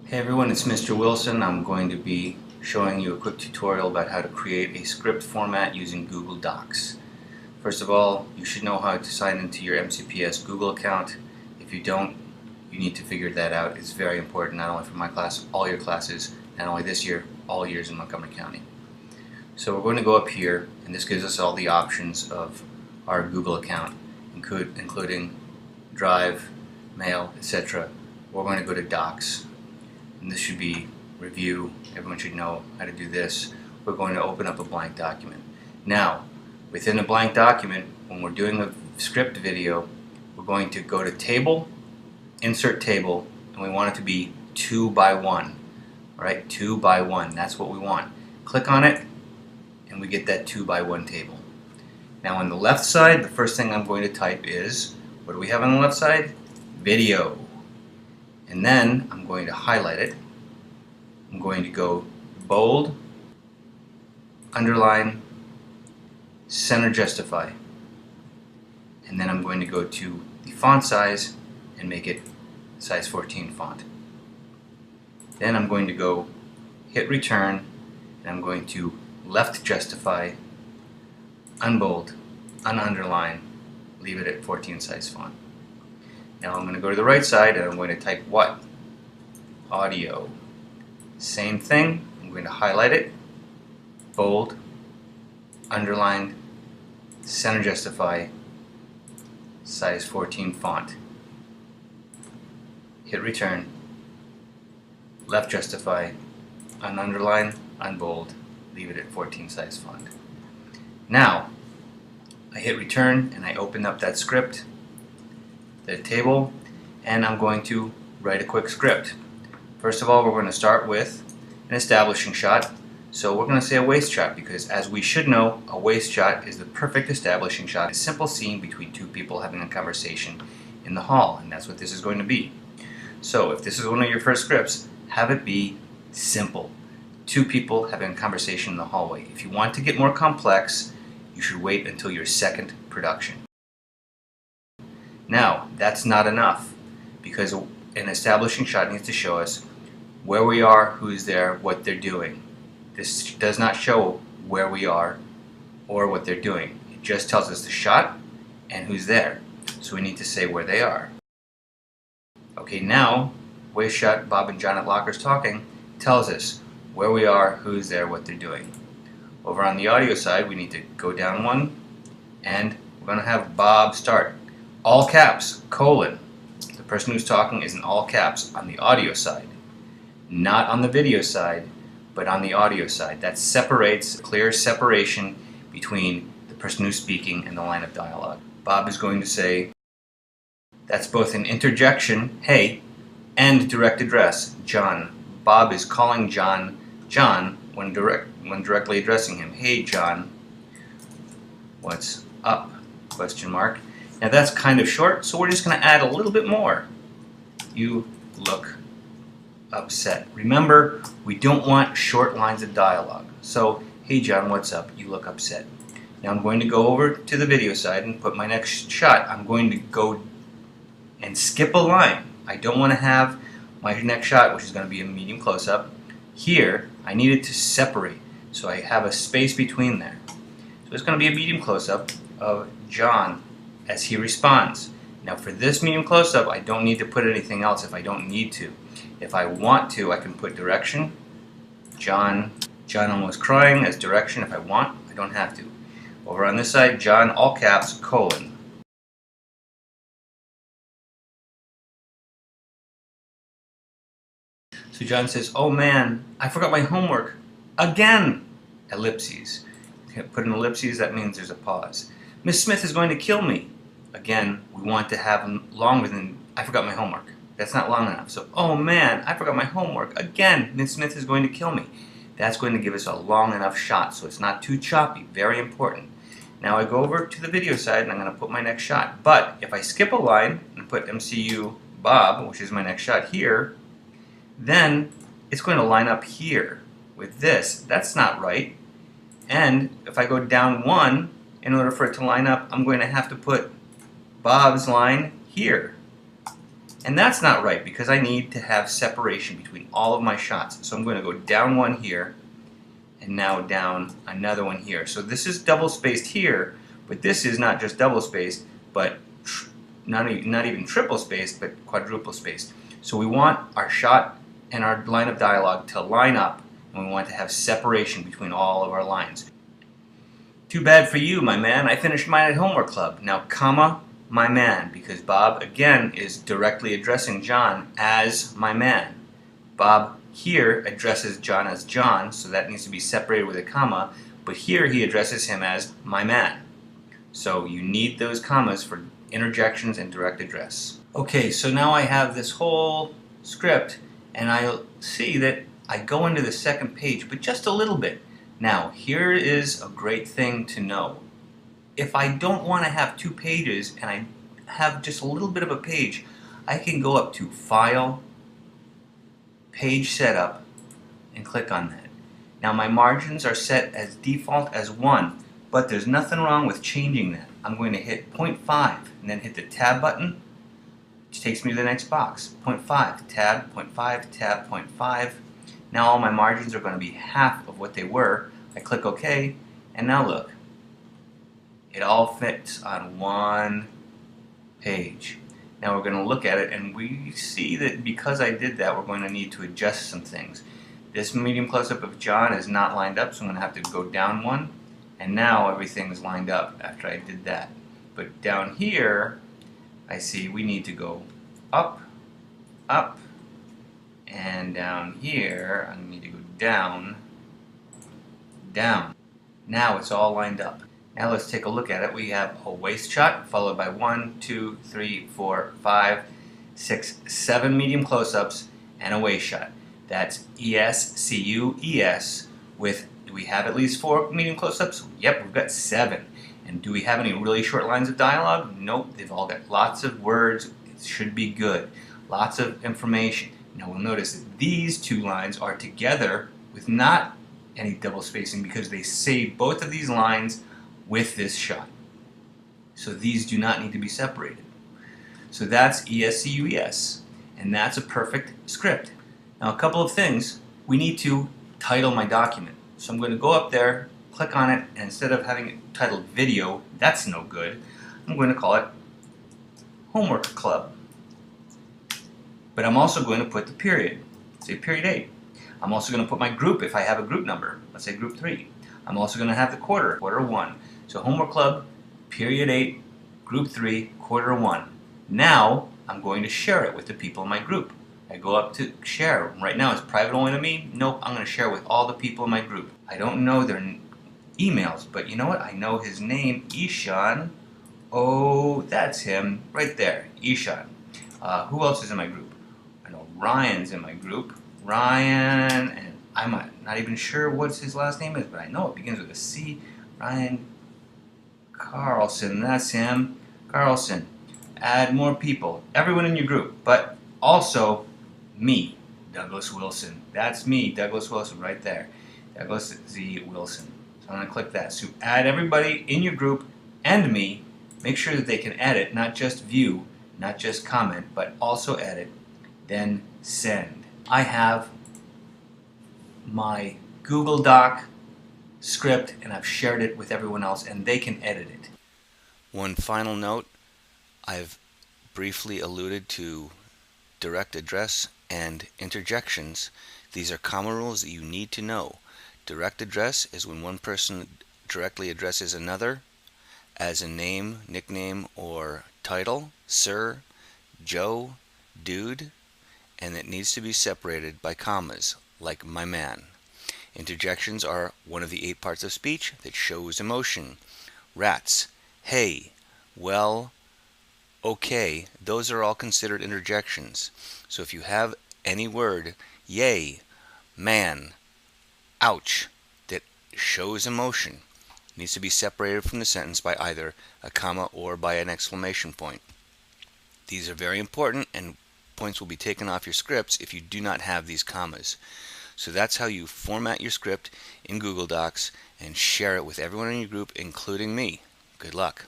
Hey everyone, it's Mr. Wilson. I'm going to be showing you a quick tutorial about how to create a script format using Google Docs. First of all, you should know how to sign into your MCPS Google account. If you don't, you need to figure that out. It's very important, not only for my class, all your classes, not only this year, all years in Montgomery County. So we're going to go up here, and this gives us all the options of our Google account, including Drive, Mail, etc. We're going to go to Docs. And this should be review. Everyone should know how to do this. We're going to open up a blank document. Now, within a blank document, when we're doing a script video, we're going to go to Table, Insert Table, and we want it to be 2 by 1. Alright, 2 by 1. That's what we want. Click on it, and we get that 2 by 1 table. Now on the left side, the first thing I'm going to type is, what do we have on the left side? Video. And then I'm going to highlight it. I'm going to go bold, underline, center justify. And then I'm going to go to the font size and make it size 14 font. Then I'm going to go hit return, and I'm going to left justify, unbold, ununderline, leave it at 14 size font. Now I'm going to go to the right side and I'm going to type what? Audio. Same thing. I'm going to highlight it, bold, underlined, center justify, size 14 font. Hit return, left justify, ununderline, unbold, leave it at 14 size font. Now I hit return and I open up that script, the table, and I'm going to write a quick script. First of all, we're going to start with an establishing shot. So we're going to say a waist shot because, as we should know, a waist shot is the perfect establishing shot. It's a simple scene between two people having a conversation in the hall, and that's what this is going to be. So if this is one of your first scripts, have it be simple. Two people having a conversation in the hallway. If you want to get more complex, you should wait until your second production. Now, that's not enough, because an establishing shot needs to show us where we are, who's there, what they're doing. This does not show where we are or what they're doing. It just tells us the shot and who's there. So we need to say where they are. Okay, now, waist shot, Bob and John at lockers talking, tells us where we are, who's there, what they're doing. Over on the audio side, we need to go down one, and we're going to have Bob start. All caps, colon. The person who's talking is in all caps on the audio side. Not on the video side, but on the audio side. That separates, clear separation between the person who's speaking and the line of dialogue. Bob is going to say, that's both an interjection, hey, and direct address, John. Bob is calling John, John, when directly addressing him. Hey, John, what's up? Question mark. Now that's kind of short, so we're just going to add a little bit more. You look upset. Remember, we don't want short lines of dialogue. So, hey John, what's up? You look upset. Now I'm going to go over to the video side and put my next shot. I'm going to go and skip a line. I don't want to have my next shot, which is going to be a medium close-up. Here, I need it to separate, so I have a space between there. So it's going to be a medium close-up of John as he responds. Now for this medium close-up, I don't need to put anything else if I don't need to. If I want to, I can put direction, John almost crying as direction. If I want, I don't have to. Over on this side, John, all caps, colon. So John says, oh man, I forgot my homework. Again! Ellipses. Put an ellipses, that means there's a pause. Miss Smith is going to kill me. Again, we want to have longer than, I forgot my homework. That's not long enough. So, oh man, I forgot my homework. Again, Miss Smith is going to kill me. That's going to give us a long enough shot, so it's not too choppy. Very important. Now I go over to the video side and I'm going to put my next shot. But if I skip a line and put MCU Bob, which is my next shot here, then it's going to line up here with this. That's not right. And if I go down one, in order for it to line up, I'm going to have to put Bob's line here. And that's not right because I need to have separation between all of my shots. So I'm going to go down one here and now down another one here. So this is double spaced here, but this is not just double spaced, but not even triple spaced, but quadruple spaced. So we want our shot and our line of dialogue to line up, and we want to have separation between all of our lines. Too bad for you, my man. I finished mine at Homework Club. Now, comma, my man, because Bob, again, is directly addressing John as my man. Bob here addresses John as John, so that needs to be separated with a comma, but here he addresses him as my man. So you need those commas for interjections and direct address. Okay, so now I have this whole script, and I see that I go into the second page, but just a little bit. Now, here is a great thing to know. If I don't want to have 2 pages and I have just a little bit of a page, I can go up to File, Page Setup, and click on that. Now my margins are set as default as 1, but there's nothing wrong with changing that. I'm going to hit 0.5 and then hit the Tab button, which takes me to the next box. 0.5, Tab, 0.5, Tab, 0.5. Now all my margins are going to be half of what they were. I click OK, and now look. It all fits on one page. Now we're going to look at it, and we see that because I did that, we're going to need to adjust some things. This medium close-up of John is not lined up, so I'm going to have to go down one, and now everything's lined up after I did that. But down here, I see we need to go up, up, and down here, I need to go down, down. Now it's all lined up. Now let's take a look at it. We have a waist shot followed by 1, 2, 3, 4, 5, 6, 7 medium close-ups and a waist shot. That's ES, CU, ES with, do we have at least 4 medium close-ups? Yep, we've got 7. And do we have any really short lines of dialogue? Nope, they've all got lots of words. It should be good. Lots of information. Now we'll notice that these 2 lines are together with not any double spacing because they say both of these lines with this shot. So these do not need to be separated. So that's ESCUES, and that's a perfect script. Now a couple of things. We need to title my document. So I'm going to go up there, click on it, and instead of having it titled video, that's no good, I'm going to call it Homework Club. But I'm also going to put the period. Say period 8. I'm also going to put my group if I have a group number. Let's say group 3. I'm also going to have the quarter 1. So Homework Club, period 8, group 3, quarter 1. Now I'm going to share it with the people in my group. I go up to share. Right now it's private only to me. Nope, I'm going to share with all the people in my group. I don't know their emails, but you know what? I know his name, Ishan. Oh, that's him right there, Ishan. Who else is in my group? I know Ryan's in my group. Ryan, and I'm not even sure what his last name is, but I know it begins with a C. Ryan Carlson, that's him. Carlson. Add more people. Everyone in your group, but also me, Douglas Wilson. That's me, Douglas Wilson, right there. Douglas Z. Wilson. So I'm going to click that. So add everybody in your group and me. Make sure that they can edit, not just view, not just comment, but also edit. Then send. I have my Google Doc script, and I've shared it with everyone else, and they can edit it. One final note, I've briefly alluded to direct address and interjections. These are common rules that you need to know. Direct address is when one person directly addresses another as a name, nickname, or title, sir, Joe, dude, and it needs to be separated by commas, like my man. Interjections are one of the 8 parts of speech that shows emotion. Rats, hey, well, okay, those are all considered interjections. So if you have any word, yay, man, ouch, that shows emotion, it needs to be separated from the sentence by either a comma or by an exclamation point. These are very important, and points will be taken off your scripts if you do not have these commas. So that's how you format your script in Google Docs and share it with everyone in your group, including me. Good luck.